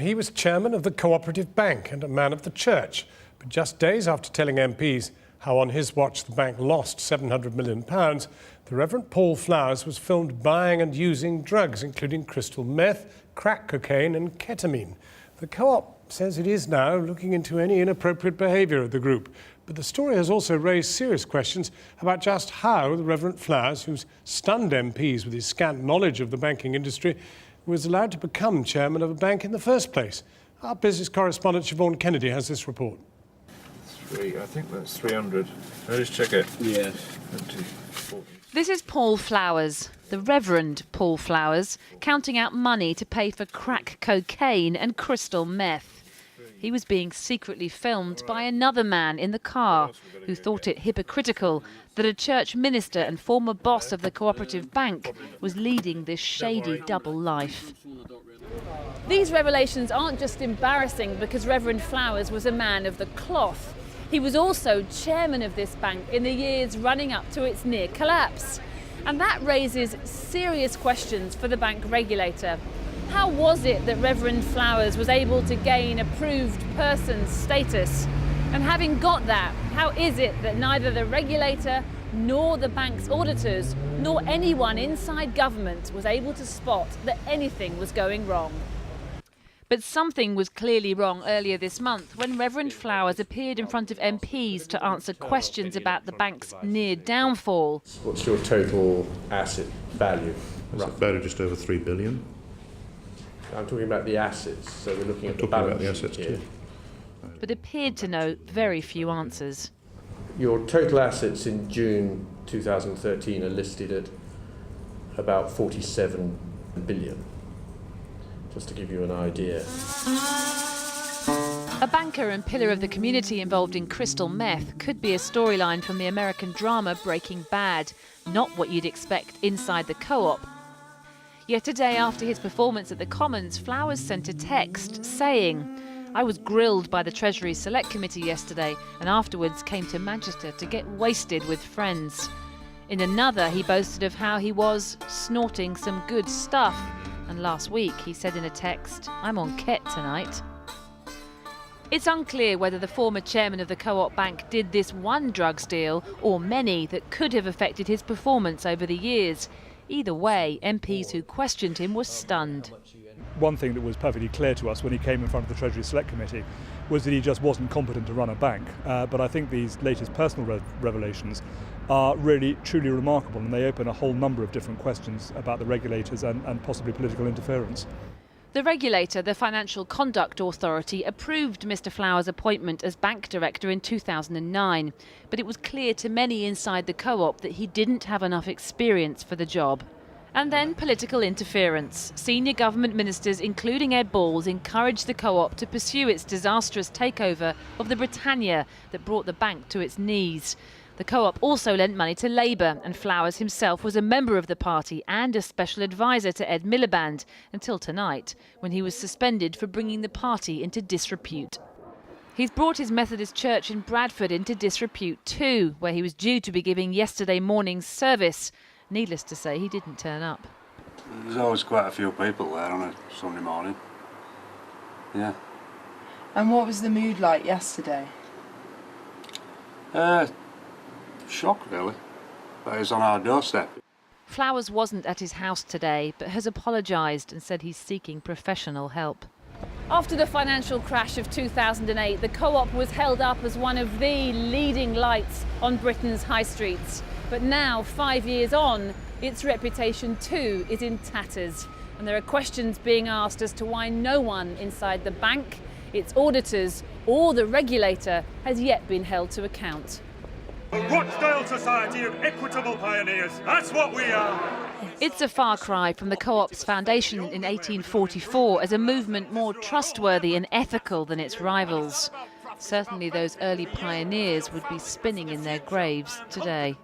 He was chairman of the Co-operative Bank and a man of the church. But just days after telling MPs how on his watch the bank lost £700 million, the Reverend Paul Flowers was filmed buying and using drugs, including crystal meth, crack cocaine and ketamine. The Co-op says it is now looking into any inappropriate behaviour of the group. But the story has also raised serious questions about just how the Reverend Flowers, who's stunned MPs with his scant knowledge of the banking industry, was allowed to become chairman of a bank in the first place. Our business correspondent Siobhan Kennedy has this report. I think that's 300. I'll just check it. Yes. 20, 40. This is Paul Flowers, the Reverend Paul Flowers, counting out money to pay for crack cocaine and crystal meth. He was being secretly filmed by another man in the car who thought it hypocritical that a church minister and former boss of the Co-operative Bank was leading this shady double life. These revelations aren't just embarrassing because Reverend Flowers was a man of the cloth. He was also chairman of this bank in the years running up to its near collapse. And that raises serious questions for the bank regulator. How was it that Reverend Flowers was able to gain approved person status? And having got that, how is it that neither the regulator nor the bank's auditors nor anyone inside government was able to spot that anything was going wrong? But something was clearly wrong earlier this month when Reverend Flowers appeared in front of MPs to answer questions about the bank's near downfall. What's your total asset value? It's about just over £3 billion. I'm talking about the assets, so we're looking at the balance sheet here. But appeared to know very few answers. Your total assets in June 2013 are listed at about 47 billion, just to give you an idea. A banker and pillar of the community involved in crystal meth could be a storyline from the American drama Breaking Bad, not what you'd expect inside the Co-op. Yet a day after his performance at the Commons, Flowers sent a text saying, "I was grilled by the Treasury Select Committee yesterday and afterwards came to Manchester to get wasted with friends." In another, he boasted of how he was snorting some good stuff. And last week, he said in a text, "I'm on Ket tonight." It's unclear whether the former chairman of the Co-op Bank did this one drugs deal or many that could have affected his performance over the years. Either way, MPs who questioned him were stunned. One thing that was perfectly clear to us when he came in front of the Treasury Select Committee was that he just wasn't competent to run a bank. But I think these latest personal revelations are really truly remarkable, and they open a whole number of different questions about the regulators and possibly political interference. The regulator, the Financial Conduct Authority, approved Mr. Flowers' appointment as bank director in 2009. But it was clear to many inside the Co-op that he didn't have enough experience for the job. And then political interference. Senior government ministers, including Ed Balls, encouraged the Co-op to pursue its disastrous takeover of the Britannia that brought the bank to its knees. The Co-op also lent money to Labour, and Flowers himself was a member of the party and a special advisor to Ed Miliband, until tonight, when he was suspended for bringing the party into disrepute. He's brought his Methodist church in Bradford into disrepute too, where he was due to be giving yesterday morning's service. Needless to say, he didn't turn up. There's always quite a few people there on a Sunday morning. Yeah. And what was the mood like yesterday? Shock, really. But it was on our doorstep. Flowers wasn't at his house today, but has apologised and said he's seeking professional help. After the financial crash of 2008, the Co-op was held up as one of the leading lights on Britain's high streets. But now, 5 years on, its reputation too is in tatters. And there are questions being asked as to why no one inside the bank, its auditors or the regulator has yet been held to account. A Rochdale Society of Equitable Pioneers, that's what we are! It's a far cry from the Co-op's foundation in 1844 as a movement more trustworthy and ethical than its rivals. Certainly those early pioneers would be spinning in their graves today.